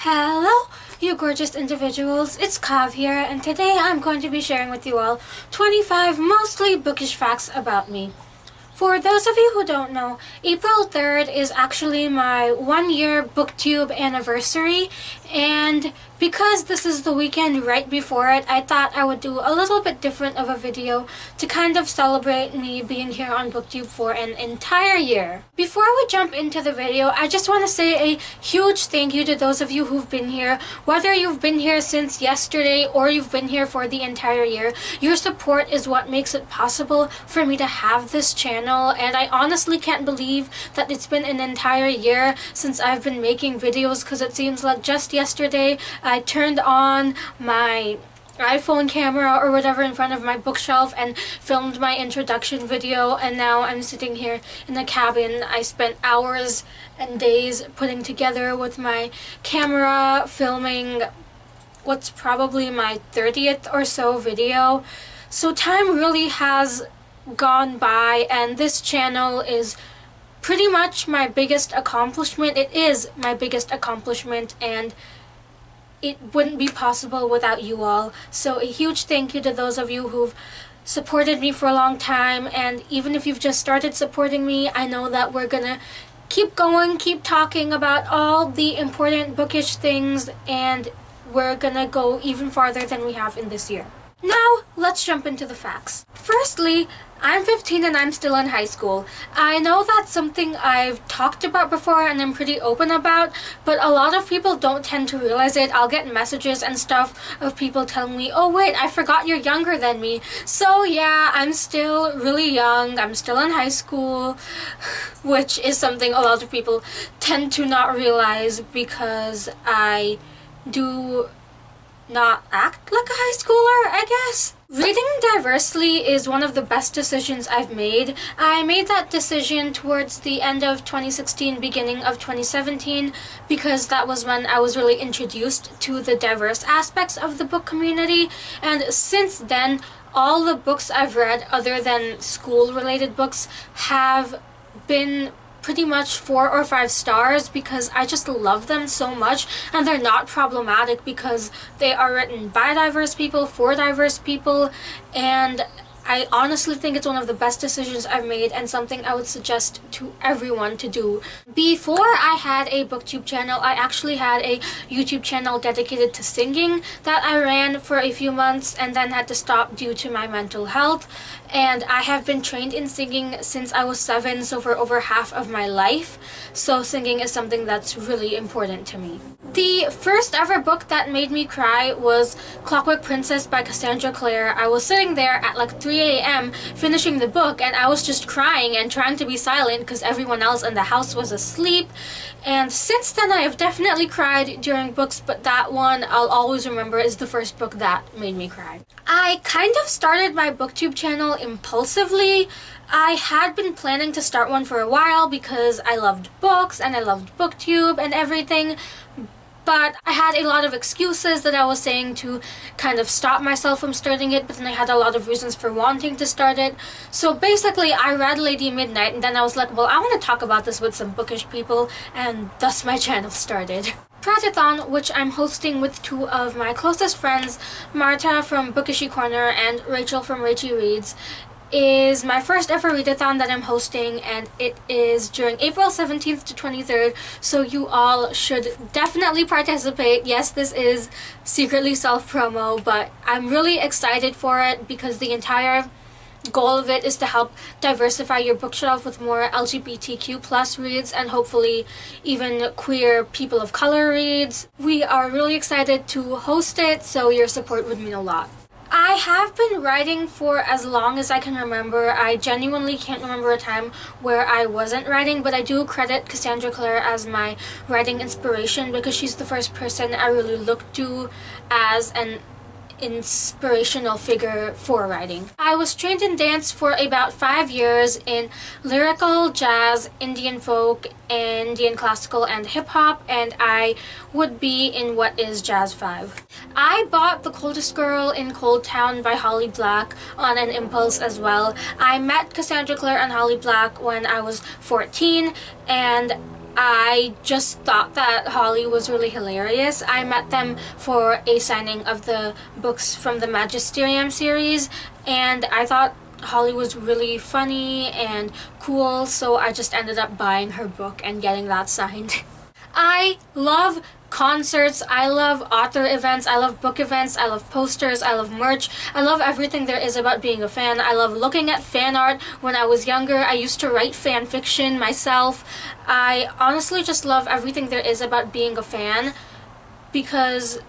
Hello, you gorgeous individuals. It's Kav here, and today I'm going to be sharing with you all 25 mostly bookish facts about me. For those of you who don't know, April 3rd is actually my 1-year Booktube anniversary, and because this is the weekend right before it, I thought I would do a little bit different of a video to kind of celebrate me being here on Booktube for an entire year. Before we jump into the video, I just want to say a huge thank you to those of you who've been here. Whether you've been here since yesterday or you've been here for the entire year, your support is what makes it possible for me to have this channel, and I honestly can't believe that it's been an entire year since I've been making videos, because it seems like just yesterday I turned on my iPhone camera or whatever in front of my bookshelf and filmed my introduction video, and now I'm sitting here in the cabin I spent hours and days putting together with my camera, filming what's probably my 30th or so video. So time really has gone by, and this channel is pretty much my biggest accomplishment. It is my biggest accomplishment, and it wouldn't be possible without you all. So a huge thank you to those of you who've supported me for a long time, and even if you've just started supporting me, I know that we're gonna keep going, keep talking about all the important bookish things, and we're gonna go even farther than we have in this year. Now, let's jump into the facts. Firstly, I'm 15 and I'm still in high school. I know that's something I've talked about before and I'm pretty open about, but a lot of people don't tend to realize it. I'll get messages and stuff of people telling me, oh wait, I forgot you're younger than me. So yeah, I'm still really young. I'm still in high school, which is something a lot of people tend to not realize because I do not act like a high schooler, I guess. Reading diversely is one of the best decisions I've made. I made that decision towards the end of 2016, beginning of 2017, because that was when I was really introduced to the diverse aspects of the book community, and since then, all the books I've read other than school-related books have been pretty much 4 or 5 stars because I just love them so much, and they're not problematic because they are written by diverse people for diverse people, and I honestly think it's one of the best decisions I've made and something I would suggest to everyone to do. Before I had a Booktube channel, I actually had a YouTube channel dedicated to singing that I ran for a few months and then had to stop due to my mental health. And I have been trained in singing since I was 7, so for over half of my life. So singing is something that's really important to me. The first ever book that made me cry was Clockwork Princess by Cassandra Clare. I was sitting there at like 3 a.m. finishing the book, and I was just crying and trying to be silent because everyone else in the house was asleep. And since then I have definitely cried during books, but that one I'll always remember is the first book that made me cry. I kind of started my Booktube channel impulsively. I had been planning to start one for a while because I loved books and I loved Booktube and everything, but I had a lot of excuses that I was saying to kind of stop myself from starting it, but then I had a lot of reasons for wanting to start it. So basically, I read Lady Midnight, and then I was like, well, I want to talk about this with some bookish people, and thus my channel started. Pradathon, which I'm hosting with 2 of my closest friends, Marta from Bookishy Corner and Rachel from Rachie Reads, is my first ever readathon that I'm hosting, and it is during April 17th to 23rd, so you all should definitely participate. Yes, this is secretly self-promo, but I'm really excited for it because the entire goal of it is to help diversify your bookshelf with more LGBTQ+ reads and hopefully even queer people of color reads. We are really excited to host it, so your support would mean a lot. I have been writing for as long as I can remember. I genuinely can't remember a time where I wasn't writing, but I do credit Cassandra Clare as my writing inspiration because she's the first person I really looked to as an inspirational figure for writing. I was trained in dance for about 5 years in lyrical, jazz, Indian folk, Indian classical, and hip-hop, and I would be in what is Jazz 5. I bought The Coldest Girl in Cold Town by Holly Black on an impulse as well. I met Cassandra Clare and Holly Black when I was 14, and I just thought that Holly was really hilarious. I met them for a signing of the books from the Magisterium series, and I thought Holly was really funny and cool, so I just ended up buying her book and getting that signed. I love concerts, I love author events, I love book events, I love posters, I love merch, I love everything there is about being a fan. I love looking at fan art. When I was younger, I used to write fan fiction myself. I honestly just love everything there is about being a fan, because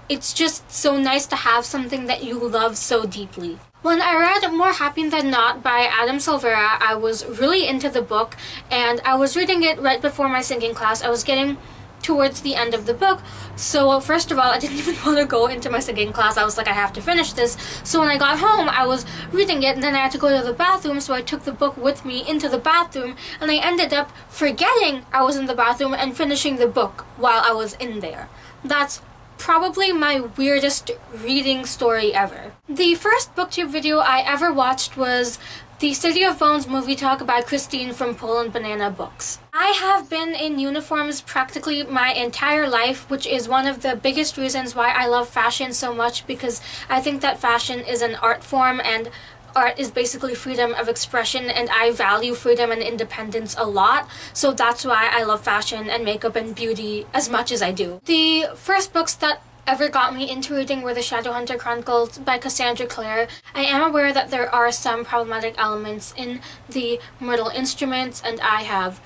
it's just so nice to have something that you love so deeply. When I read More Happy Than Not by Adam Silvera, I was really into the book, and I was reading it right before my singing class. I was getting towards the end of the book, so first of all, I didn't even want to go into my singing class. I was like, I have to finish this. So when I got home, I was reading it, and then I had to go to the bathroom, so I took the book with me into the bathroom, and I ended up forgetting I was in the bathroom and finishing the book while I was in there. That's probably my weirdest reading story ever. The first booktube video I ever watched was the City of Bones movie talk by Christine from Poland Banana Books. I have been in uniforms practically my entire life, which is one of the biggest reasons why I love fashion so much, because I think that fashion is an art form, and art is basically freedom of expression, and I value freedom and independence a lot, so that's why I love fashion and makeup and beauty as much as I do. The first books that ever got me into reading were the Shadowhunter Chronicles by Cassandra Clare. I am aware that there are some problematic elements in the Myrtle Instruments, and I have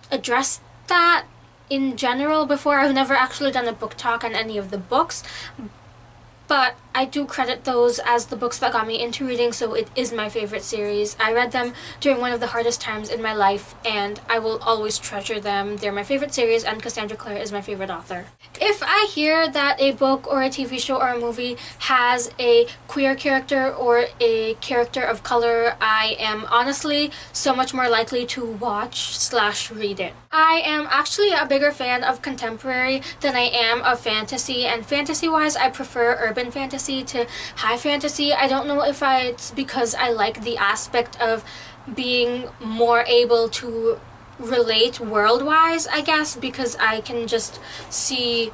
addressed that in general before. I've never actually done a book talk on any of the books, but I do credit those as the books that got me into reading, so it is my favorite series. I read them during one of the hardest times in my life, and I will always treasure them. They're my favorite series, and Cassandra Clare is my favorite author. If I hear that a book or a TV show or a movie has a queer character or a character of color, I am honestly so much more likely to watch/read it. I am actually a bigger fan of contemporary than I am of fantasy, and fantasy-wise, I prefer urban fantasy to high fantasy. I don't know if it's because I like the aspect of being more able to relate world-wise, I guess, because I can just see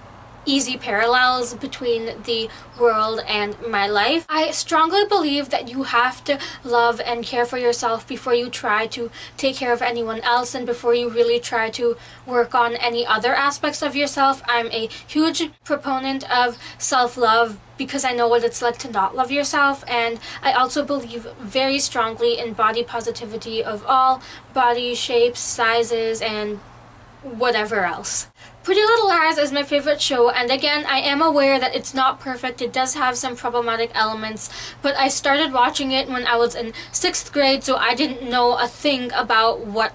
easy parallels between the world and my life. I strongly believe that you have to love and care for yourself before you try to take care of anyone else, and before you really try to work on any other aspects of yourself. I'm a huge proponent of self-love because I know what it's like to not love yourself, and I also believe very strongly in body positivity of all body shapes, sizes, and whatever else. Pretty Little Liars is my favorite show, and again, I am aware that it's not perfect. It does have some problematic elements, but I started watching it when I was in 6th grade, so I didn't know a thing about what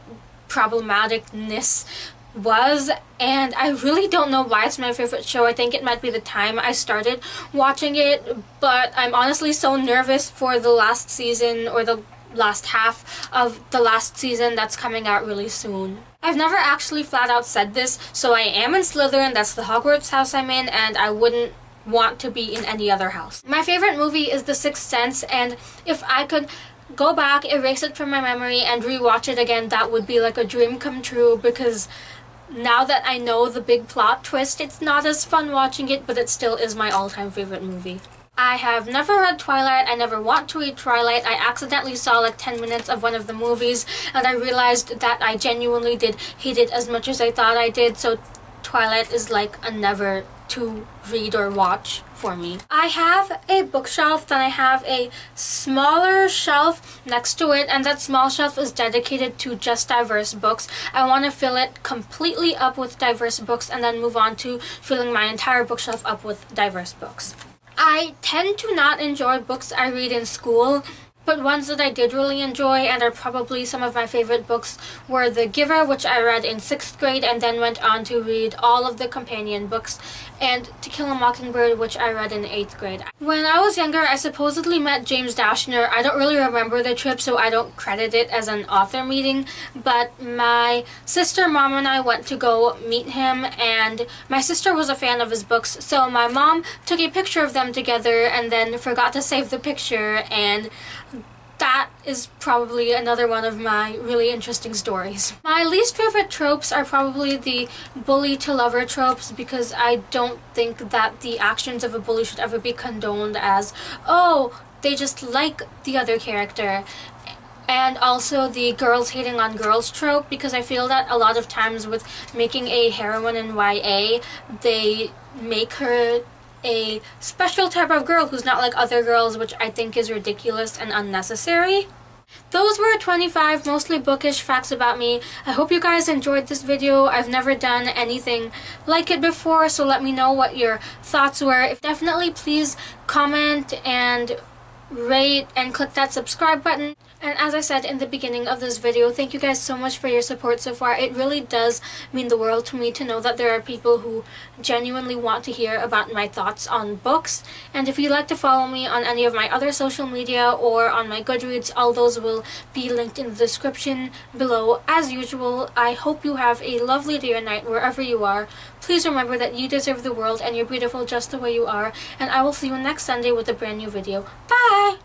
problematicness was, and I really don't know why it's my favorite show. I think it might be the time I started watching it, but I'm honestly so nervous for the last season, or the last half of the last season that's coming out really soon. I've never actually flat out said this, so I am in Slytherin, that's the Hogwarts house I'm in, and I wouldn't want to be in any other house. My favorite movie is The Sixth Sense, and if I could go back, erase it from my memory, and rewatch it again, that would be like a dream come true, because now that I know the big plot twist, it's not as fun watching it, but it still is my all-time favorite movie. I have never read Twilight. I never want to read Twilight. I accidentally saw like 10 minutes of one of the movies, and I realized that I genuinely did hate it as much as I thought I did, so Twilight is like a never to read or watch for me. I have a bookshelf, then I have a smaller shelf next to it, and that small shelf is dedicated to just diverse books. I want to fill it completely up with diverse books and then move on to filling my entire bookshelf up with diverse books. I tend to not enjoy books I read in school, but ones that I did really enjoy and are probably some of my favorite books were The Giver, which I read in 6th grade and then went on to read all of the companion books, and To Kill a Mockingbird, which I read in 8th grade. When I was younger, I supposedly met James Dashner. I don't really remember the trip, so I don't credit it as an author meeting, but my sister, mom, and I went to go meet him, and my sister was a fan of his books, so my mom took a picture of them together and then forgot to save the picture, and that is probably another one of my really interesting stories. My least favorite tropes are probably the bully to lover tropes, because I don't think that the actions of a bully should ever be condoned as, oh, they just like the other character. And also the girls hating on girls trope, because I feel that a lot of times with making a heroine in YA, they make her a special type of girl who's not like other girls, which I think is ridiculous and unnecessary. Those were 25 mostly bookish facts about me. I hope you guys enjoyed this video. I've never done anything like it before, so let me know what your thoughts were. If definitely please comment and rate and click that subscribe button. And as I said in the beginning of this video, thank you guys so much for your support so far. It really does mean the world to me to know that there are people who genuinely want to hear about my thoughts on books. And if you'd like to follow me on any of my other social media or on my Goodreads, all those will be linked in the description below as usual. I hope you have a lovely day or night wherever you are. Please remember that you deserve the world and you're beautiful just the way you are. And I will see you next Sunday with a brand new video. Bye!